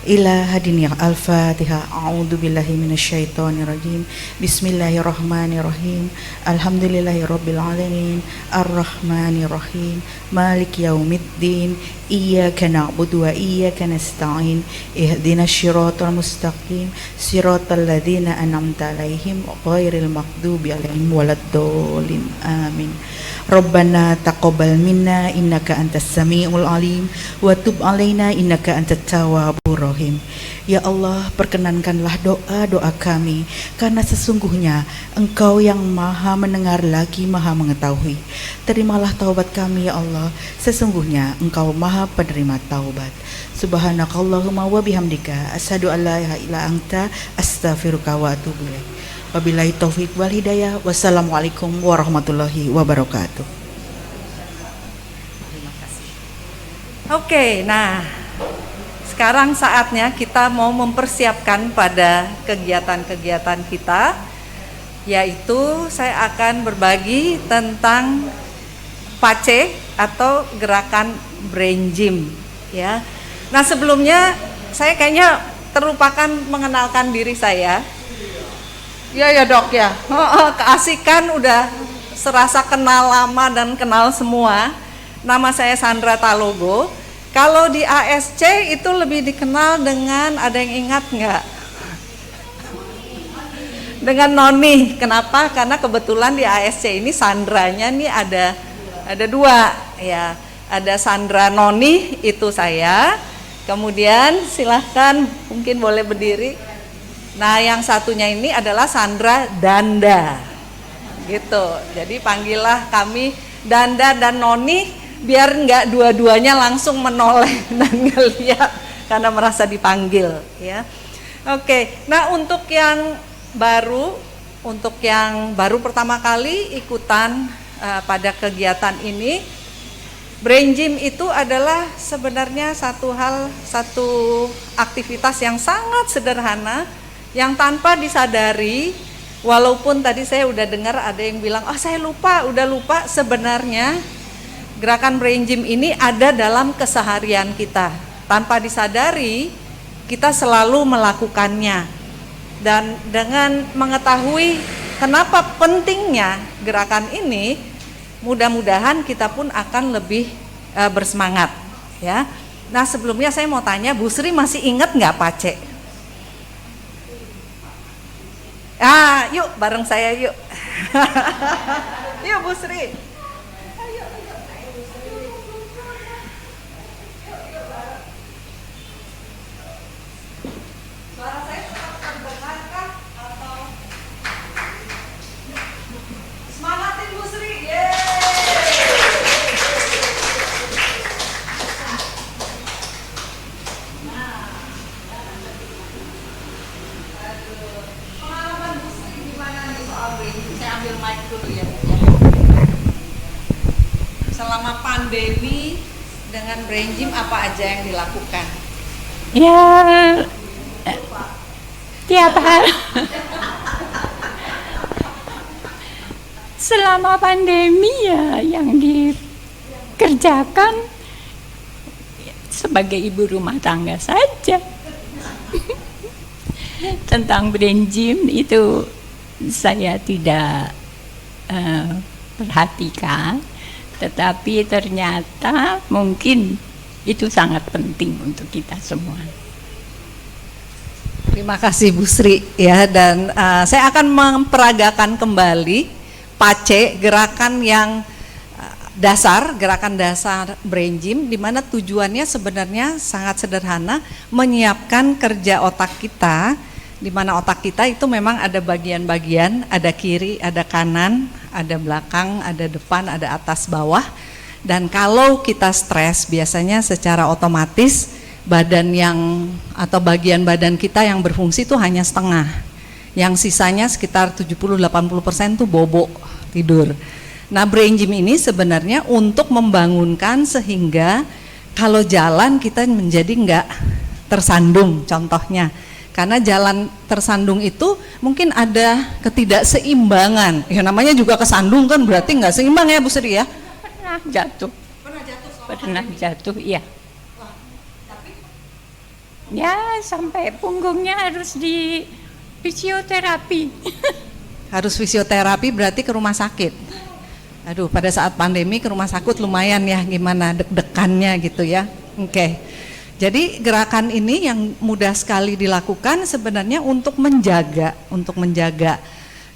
Ila hadiniyah Al-Fatihah. A'udzubillahi minasyaitonirrajim. Bismillahirrahmanirrahim. Alhamdulillahirabbil alamin arrahmanirrahim maliki yaumiddin iyyaka na'budu wa iyyaka nasta'in ihdinas siratal mustaqim siratal ladzina an'amta 'alaihim ghairil maghdubi 'alaihim waladdallin. Amin. Rabbana taqabbal minna innaka antas samiul alim wa tub alaina innaka antat tawwabur rahim. Ya Allah, perkenankanlah doa-doa kami, karena sesungguhnya Engkau yang Maha mendengar lagi Maha mengetahui. Terimalah taubat kami ya Allah, sesungguhnya Engkau Maha penerima taubat. Subhanakallahumma wa bihamdika asyhadu an la ilaha illa anta astaghfiruka wa atubu ilaik. Wabillahi taufiq wal hidayah. Wassalamualaikum warahmatullahi wabarakatuh. Oke, nah sekarang saatnya kita mau mempersiapkan pada kegiatan-kegiatan kita, yaitu saya akan berbagi tentang PACE atau gerakan brain gym ya. Nah sebelumnya saya kayaknya terlupakan mengenalkan diri saya. Ya dok ya, keasikan udah serasa kenal lama dan kenal semua. Nama saya Sandra Talogo. Kalau di ASC itu lebih dikenal dengan, ada yang ingat nggak? Dengan Noni. Kenapa? Karena kebetulan di ASC ini Sandranya nih ada dua ya. Ada Sandra Noni, itu saya. Kemudian silahkan mungkin boleh berdiri. Nah yang satunya ini adalah Sandra Danda gitu. Jadi panggillah kami Danda dan Noni biar nggak dua-duanya langsung menoleh dan ngeliat karena merasa dipanggil ya. Oke, nah untuk yang baru pertama kali ikutan pada kegiatan ini, brain gym itu adalah sebenarnya satu aktivitas yang sangat sederhana yang tanpa disadari, walaupun tadi saya udah dengar ada yang bilang, oh saya udah lupa, sebenarnya gerakan brain gym ini ada dalam keseharian kita. Tanpa disadari, kita selalu melakukannya. Dan dengan mengetahui kenapa pentingnya gerakan ini, mudah-mudahan kita pun akan lebih bersemangat ya. Nah sebelumnya saya mau tanya, Bu Sri masih ingat nggak PACE? Yuk bareng saya yuk. Yuk Bu Sri. Suara saya tetap terdengar kah? Atau semangatin Bu Sri. Pengalaman Bu Sri gimana nih soal brain gym? Saya ambil mic dulu ya. Selama pandemi dengan brain gym apa aja yang dilakukan? Ya, tiap hari. Selama pandemi ya yang kerjakan sebagai ibu rumah tangga saja. Tentang brain gym itu saya tidak perhatikan, tetapi ternyata mungkin itu sangat penting untuk kita semua. Terima kasih Bu Sri ya, dan saya akan memperagakan kembali PACE, gerakan yang gerakan dasar brain gym, di mana tujuannya sebenarnya sangat sederhana, menyiapkan kerja otak kita, di mana otak kita itu memang ada bagian-bagian, ada kiri, ada kanan, ada belakang, ada depan, ada atas, bawah. Dan kalau kita stres, biasanya secara otomatis badan atau bagian badan kita yang berfungsi itu hanya setengah. Yang sisanya sekitar 70-80% tuh bobo, tidur. Nah, brain gym ini sebenarnya untuk membangunkan sehingga kalau jalan kita menjadi enggak tersandung, contohnya. Karena jalan tersandung itu mungkin ada ketidakseimbangan. Ya namanya juga kesandung kan berarti enggak seimbang ya Bu Sri ya? Pernah jatuh. Pernah jatuh, iya. Ya, sampai punggungnya harus di fisioterapi. Harus fisioterapi berarti ke rumah sakit. Aduh, pada saat pandemi ke rumah sakit lumayan ya, gimana deg-degannya gitu ya. Oke. Jadi gerakan ini yang mudah sekali dilakukan sebenarnya untuk menjaga.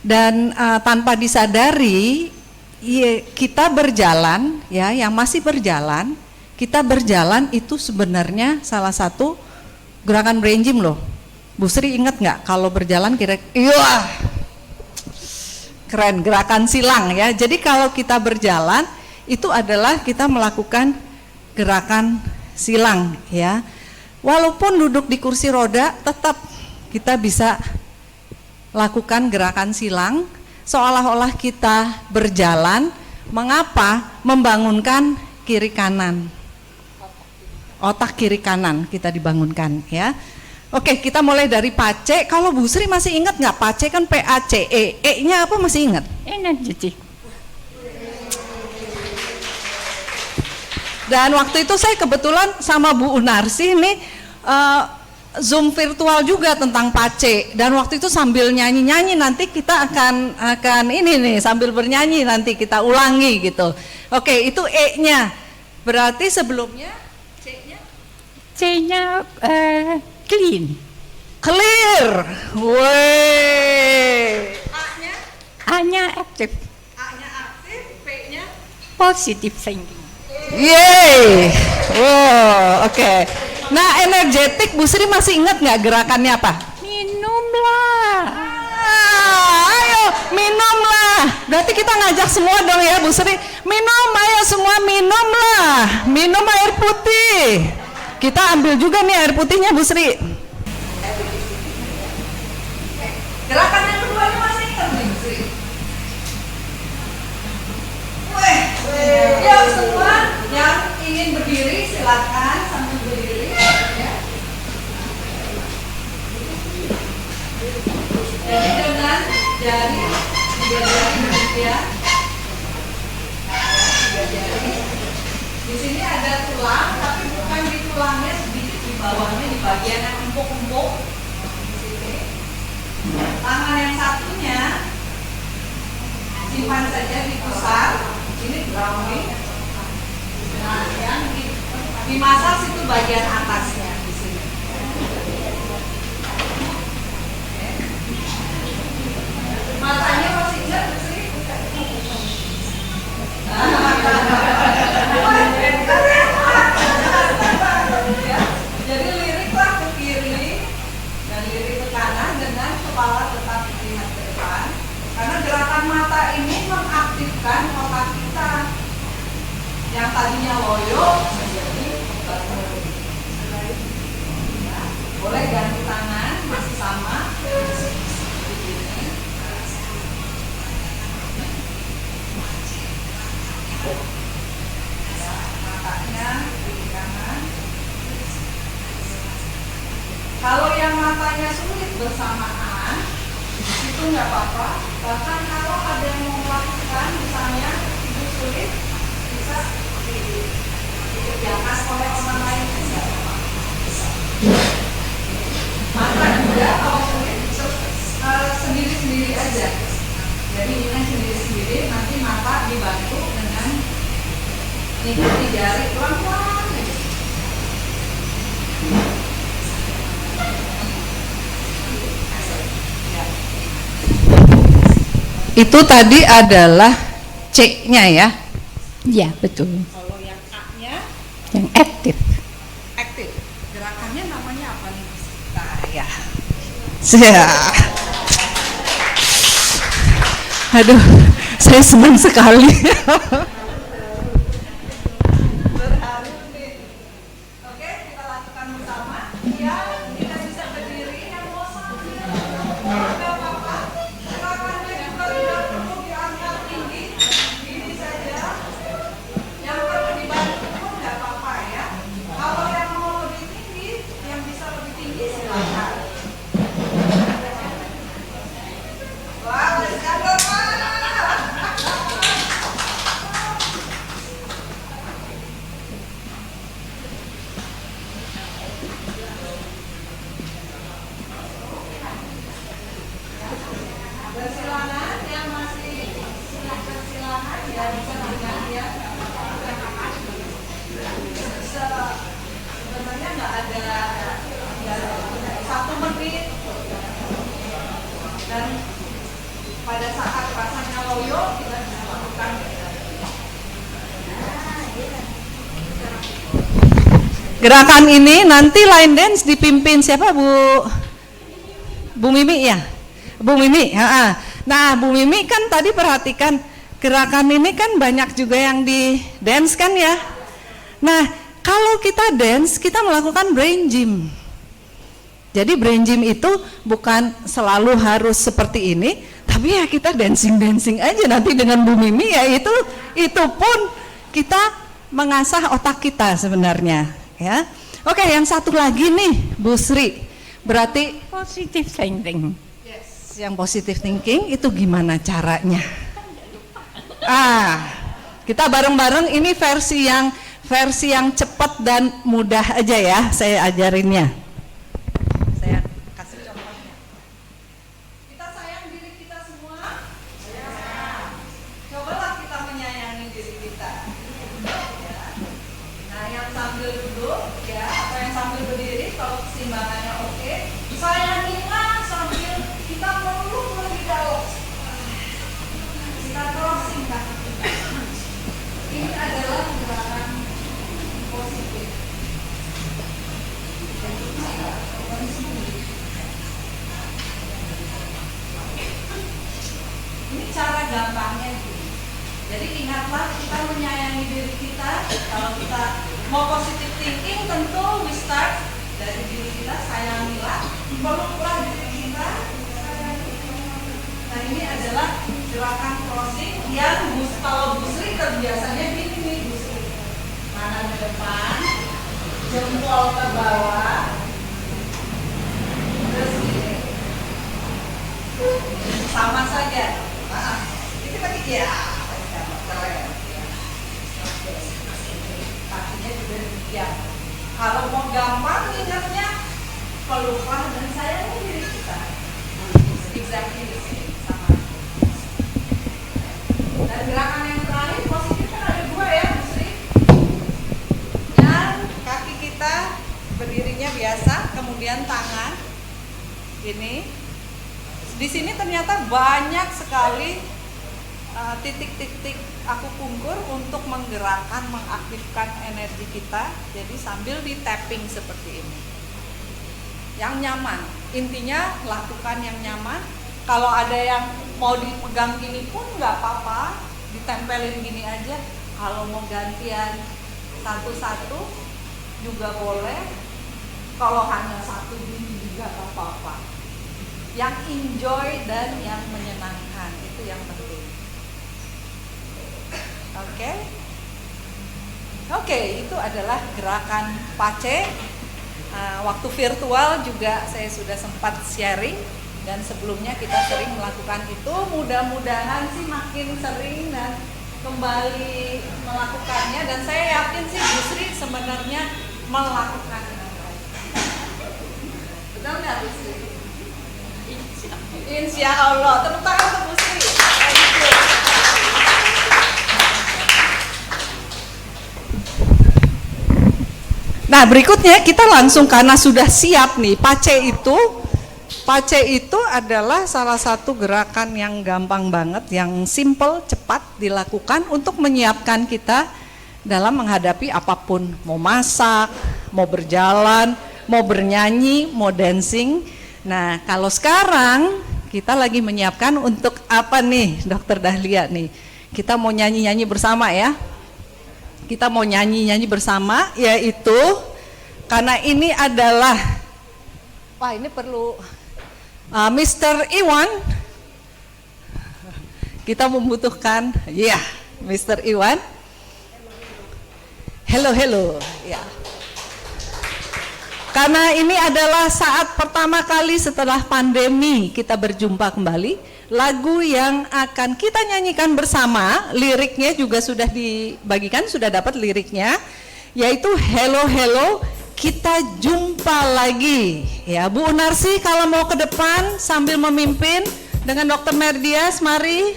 Dan tanpa disadari kita berjalan ya, yang masih berjalan, kita berjalan itu sebenarnya salah satu gerakan brain gym loh. Bu Sri ingat nggak kalau berjalan iya keren, gerakan silang ya. Jadi kalau kita berjalan itu adalah kita melakukan gerakan silang ya. Walaupun duduk di kursi roda tetap kita bisa lakukan gerakan silang seolah-olah kita berjalan. Mengapa? Membangunkan kiri kanan. Otak kiri kanan kita dibangunkan ya. Oke, kita mulai dari PACE. Kalau Bu Sri masih ingat nggak PACE kan PACE, E-nya apa masih ingat? Energetic. Dan waktu itu saya kebetulan sama Bu Unarsi nih Zoom virtual juga tentang PACE. Dan waktu itu sambil nyanyi-nyanyi nanti kita akan ini nih sambil bernyanyi nanti kita ulangi gitu. Oke, itu E-nya. Berarti sebelumnya C-nya? C-nya clean. Clear. Woi. A-nya? A-nya aktif. A-nya aktif, P-nya? Positive thinking. Yeay. Wow, oke. Nah, energetik Bu Sri masih ingat nggak gerakannya apa? Minumlah. Ayo minumlah. Berarti kita ngajak semua dong ya Bu Sri. Minum, ayo semua minumlah. Minum air putih. Kita ambil juga nih air putihnya Bu Sri. Gerakan yang kedua ini masih ingat nih Bu Sri. Yuk semua yang ingin berdiri silakan sambil berdiri ya. Jadi dengan jari, tiga jari demikian. Tiga jari. Di sini ada tulang, tapi bukan di tulangnya, sedikit di bawahnya, di bagian yang empuk-empuk. Di sini. Tangan yang satunya simpan saja di pusat. Ini grounding. Nah, yang di massage itu bagian atasnya di sini. Matanya masih ingat sih? Jadi liriklah ke kiri dan lirik ke kanan dengan kepala tetap lihat ke depan. Karena gerakan mata ini mengaktifkan otak kita yang tadinya loyo menjadi bangun. Ya, boleh ganti tangan masih sama. Begini. Ya, matanya kiri kanan. Kalau yang matanya sulit bersamaan, itu nggak apa-apa. Bahkan kalau ada yang mau melakukan, misalnya ibu sulit, bisa seperti ini. Ikuti jari pelan-pelan. Itu tadi adalah C-nya ya. Ya, betul. Kalau yang A-nya Yang aktif. aktif. Gerakannya namanya apa nih? Nah, ya. Ya. Aduh, saya senang sekali. Berharu nih. Oke, kita lakukan bersama. Ya, kita bisa berdiri. Yang mau sambil nggak apa-apa. Gerakannya juga tidak perlu diangkat tinggi. Gini saja. Yang perlu dibantu pun nggak apa-apa ya. Kalau yang mau lebih tinggi, yang bisa lebih tinggi silakan. Wah, masih ada Pak. Bersilangan yang masih bersilangan ya bisa dengan ya. Sebenarnya nggak ada ya, 1 menit dan pada saat rasanya loyo kita bisa lakukan. Gerakan ini nanti line dance dipimpin siapa Bu Mimi ya? Bu Mimi, nah Bu Mimi kan tadi perhatikan gerakan ini kan banyak juga yang di dance kan ya. Nah kalau kita dance kita melakukan brain gym. Jadi brain gym itu bukan selalu harus seperti ini, tapi ya kita dancing aja nanti dengan Bu Mimi ya itu pun kita mengasah otak kita sebenarnya ya. Oke, yang satu lagi nih Bu Sri, berarti Positive thinking. yang positive thinking itu gimana caranya? Kita bareng-bareng ini versi yang cepat dan mudah aja ya, saya ajarinnya. Saya kasih contohnya. Kita sayang diri kita semua. Cobalah kita menyayangi diri kita. Ya. Nah, yang sambil duduk ya, atau yang sambil berdiri kalau keseimbangannya oke, sayangilah sambil kita meluk lebih dalam. Kita crossing kaki kita. Ini adalah gerakan positif. Ini cara gampangnya gini. Jadi ingatlah kita menyayangi diri kita. Kalau kita mau positive thinking tentu we start dari diri kita, sayangilah, peluklah diri kita. Nah ini adalah gerakan crossing yang kalau Bu Sri terbiasanya gini nih Bu Sri. Tangan ke depan, jempol ke bawah, terus gini. Sama saja. Itu lagi ya. Kakinya juga demikian. Kalau mau gampang ingatnya, peluklah dan sayangi diri kita. Exactly the same. Dan gerakan yang terakhir positif kan ada 2 ya Bu Sri. Yang kaki kita berdirinya biasa, kemudian tangan ini. Di sini ternyata banyak sekali titik-titik akupunktur untuk menggerakkan, mengaktifkan energi kita. Jadi sambil di tapping seperti ini. Yang nyaman, intinya lakukan yang nyaman. Kalau ada yang mau dipegang gini pun nggak apa-apa, ditempelin gini aja. Kalau mau gantian satu-satu juga boleh. Kalau hanya satu gini juga nggak apa-apa. Yang enjoy dan yang menyenangkan itu yang penting. Oke, itu adalah gerakan pace. Waktu virtual juga saya sudah sempat sharing. Dan sebelumnya kita sering melakukan itu, mudah-mudahan sih makin sering dan kembali melakukannya. Dan saya yakin sih Bu Sri sebenarnya melakukan dengan baik. Betul nggak Bu Sri? Insya Allah. Tepuk tangan untuk Bu Sri. Nah, berikutnya kita langsung karena sudah siap nih, Pace itu adalah salah satu gerakan yang gampang banget, yang simple, cepat dilakukan untuk menyiapkan kita dalam menghadapi apapun, mau masak, mau berjalan, mau bernyanyi, mau dancing. Nah, kalau sekarang kita lagi menyiapkan untuk apa nih, Dokter Dahlia nih? Kita mau nyanyi-nyanyi bersama ya. Kita mau nyanyi-nyanyi bersama, yaitu karena ini adalah, wah ini perlu Mr. Iwan, kita membutuhkan, ya, Mr. Iwan. Hello, ya. Karena ini adalah saat pertama kali setelah pandemi kita berjumpa kembali, lagu yang akan kita nyanyikan bersama, liriknya juga sudah dibagikan, sudah dapat liriknya, yaitu Hello, kita jumpa lagi. Ya, Bu Unarsi kalau mau ke depan sambil memimpin dengan Dr. Merdias, mari.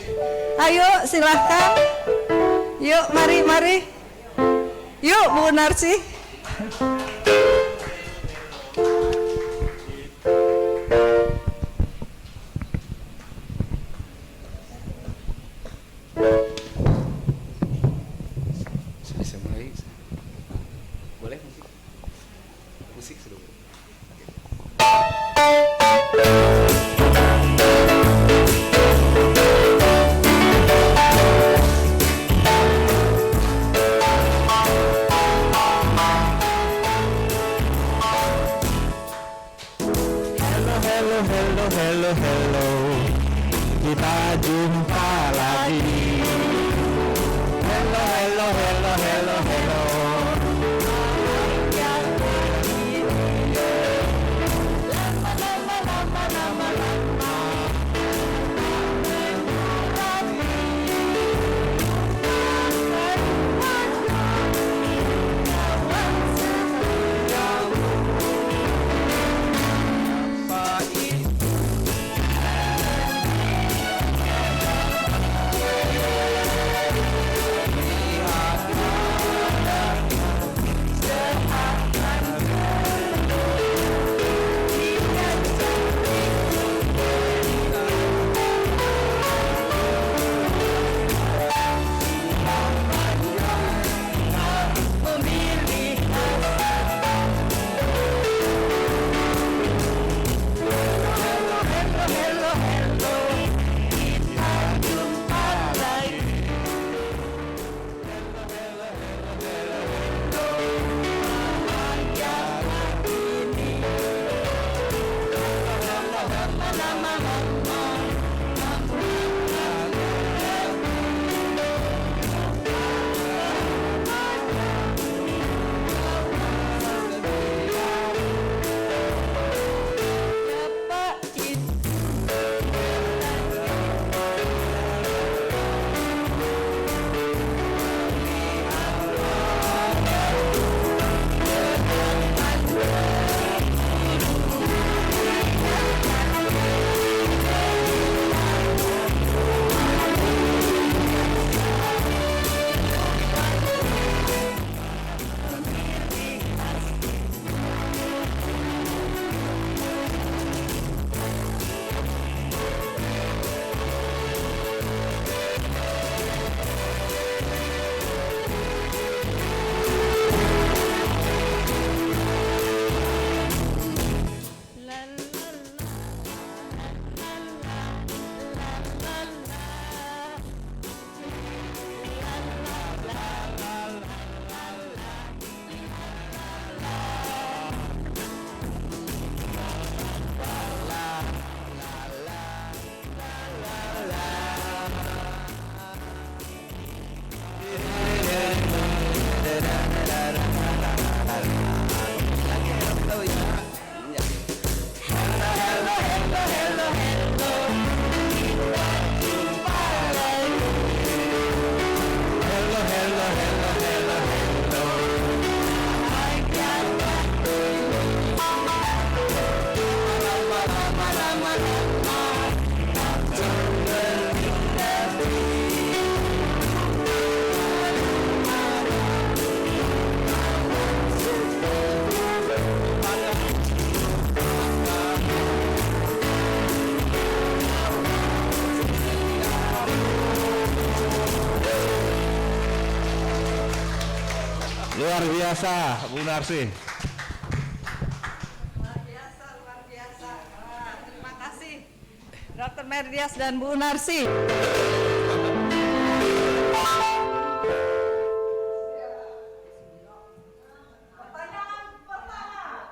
Ayo silahkan. Yuk, mari. Yuk, Bu Unarsi. Bisa mulai. Boleh musik sudah boleh. Hello, kita jumpa lagi. Hello. Luar biasa, Bu Narsi. Luar biasa, luar biasa. Wah, terima kasih Dr. Merdias dan Bu Narsi. Pertanyaan pertama.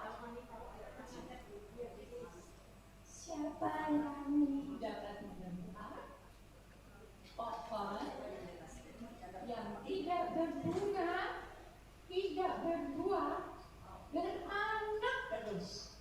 Siapa yang dapat menemukan pohon yang tidak berbunga, tidak berbuah, beranak terus?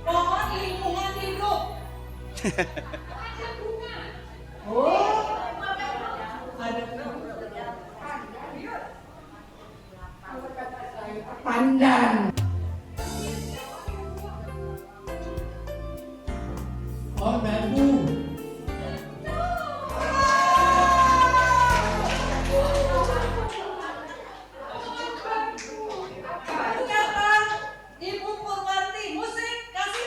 Pohon lingkungan hidup. Pandan. Pohon bambu. Silakan Ibu Purwanti, musik kasih.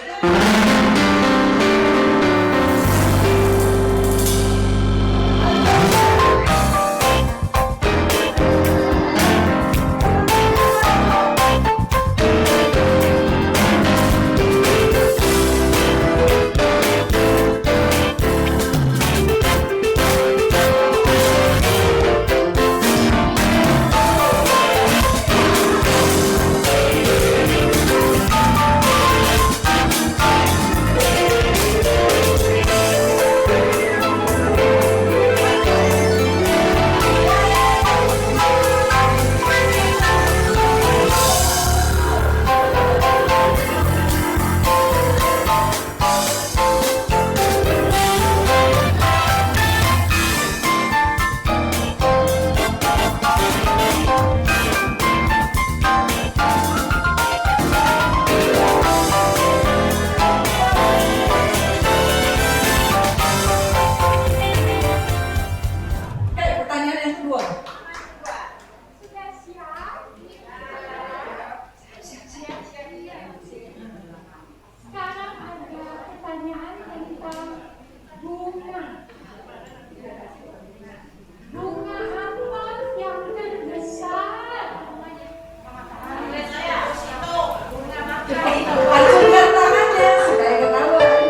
Pertanyaan yang kedua. Sudah siap? Sekarang ada pertanyaan tentang bunga. Bunga apa yang terbesar? Acungkan tangannya supaya ketahuan.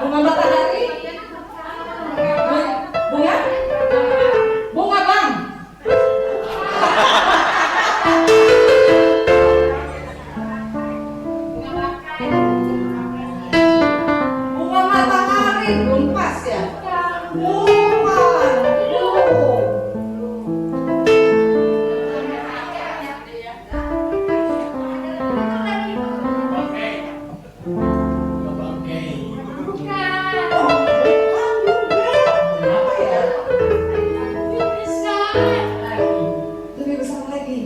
Bunga matahari? Bunga? Bunga bang. Bunga matahari belum pas ya. Bunga. Lebih besar lagi.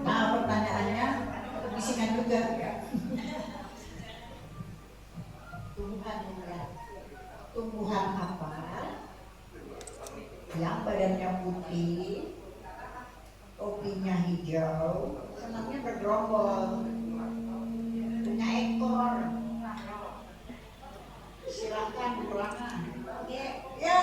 Nah, pertanyaannya bisingan juga. Tumbuhan apa yang badannya putih, topinya hijau, senangnya bergerombol, punya ekor? Silakan ulangan. Ya.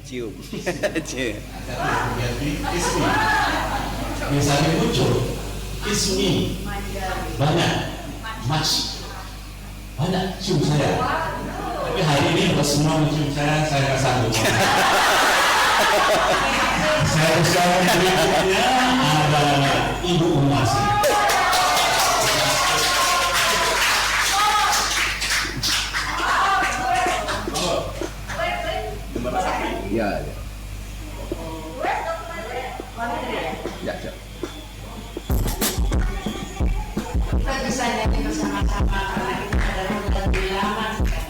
Cium. Jadi ismi. Misalnya muncul ismi banyak, mas banyak cium saya. Tapi hari ini kalau semua mencium saya nggak sanggup. Saya usahakan berikutnya ada Ibu Umasi. Iya. Ya, ya. Kita bisa nyanyi bersama-sama karena ini adalah lagu lama sekali.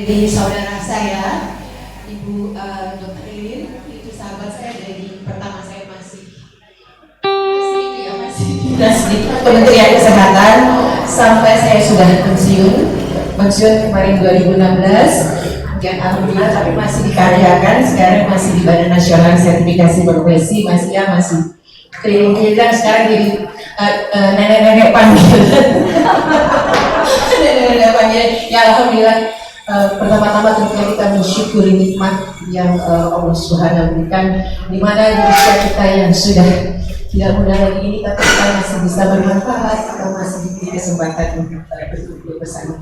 Jadi saudara saya, Ibu Dr. Lilin, itu sahabat saya dari pertama saya masih dinas di Kementerian Kesehatan sampai saya sudah pensiun kemarin 2016. Dan alhamdulillah tapi masih dikaryakan, sekarang masih di Badan Nasional Sertifikasi Profesi, masih keliling-keliling sekarang jadi nenek-nenek panggilan. Nenek-nenek panggilan. Ya alhamdulillah. Pertama-tama tentunya kita mensyukuri nikmat yang Allah Subhanahu berikan, di mana di usia kita yang sudah tidak muda lagi ini, tapi kita masih bisa bermanfaat, kita masih diberi kesempatan untuk berkumpul bersama.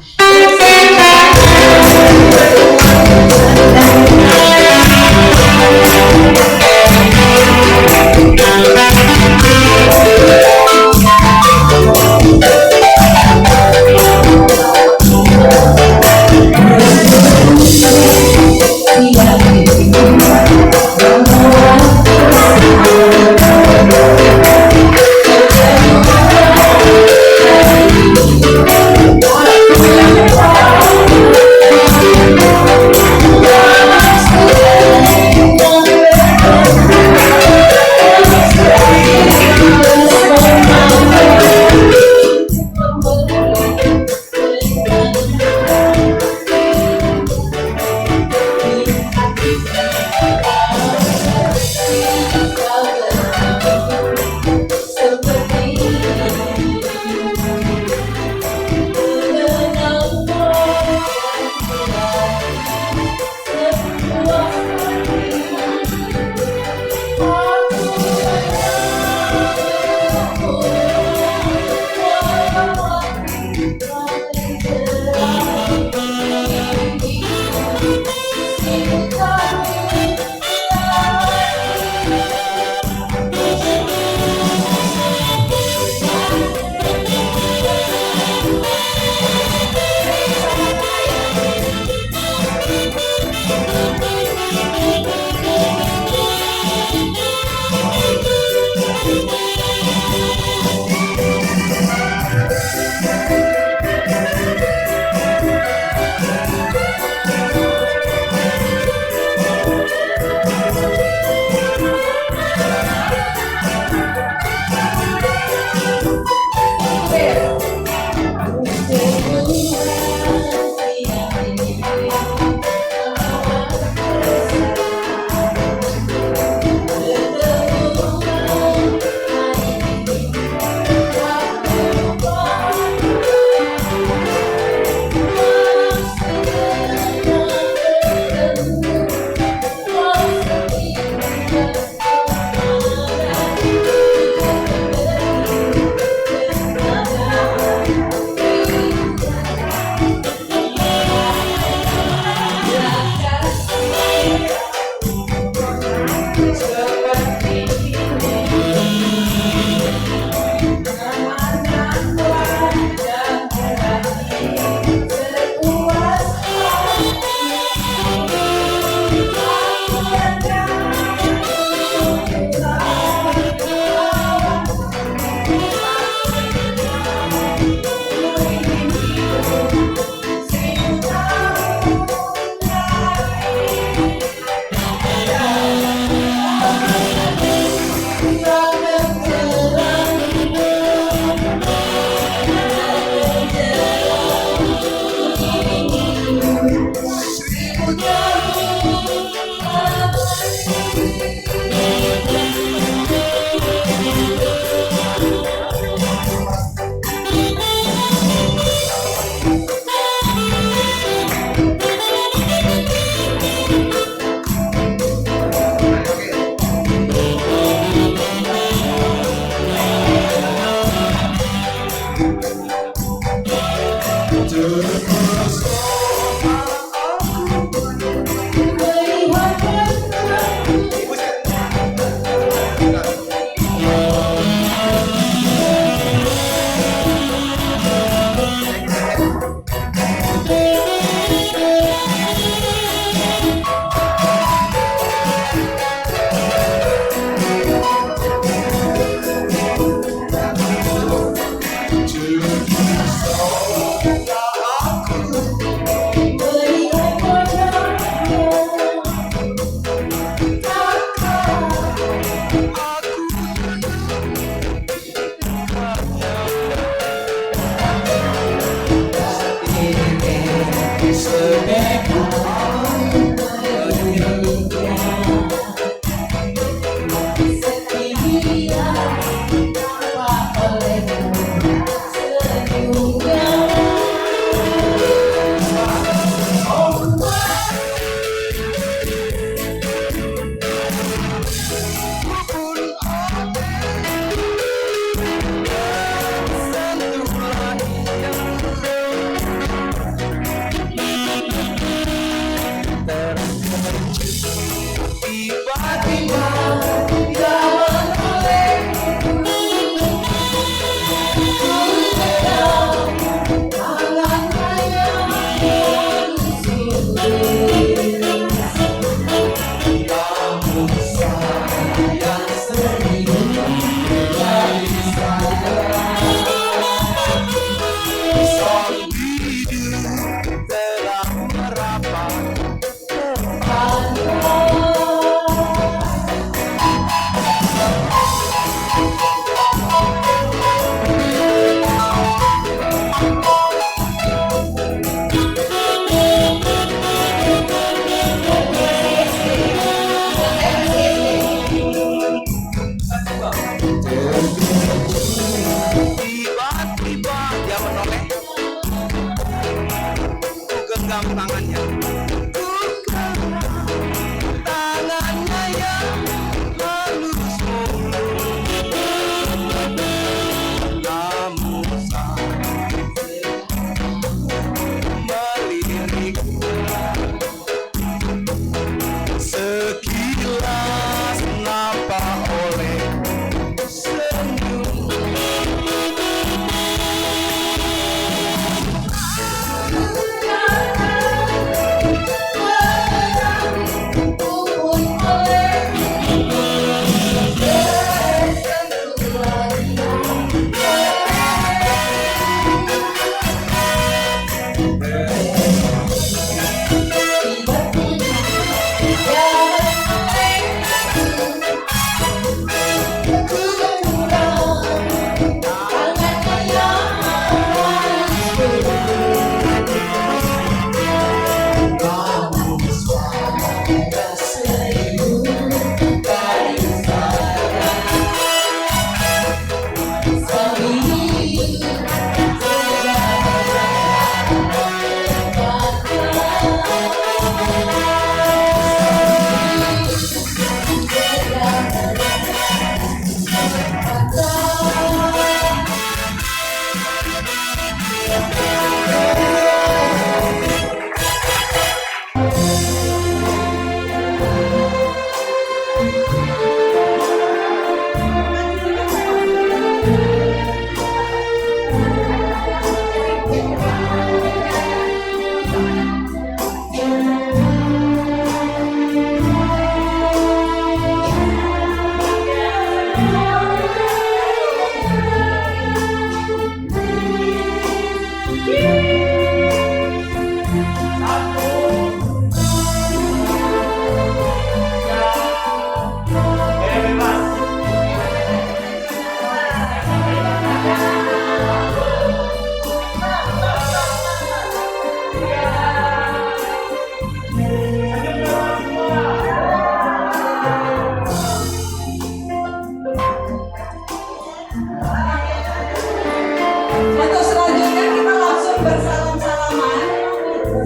selanjutnya kita langsung bersalam-salaman.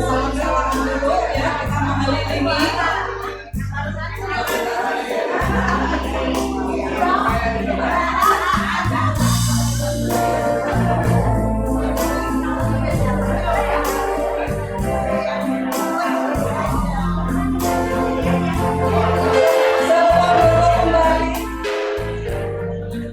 Salam-salaman dulu ya, kita mengelilingi.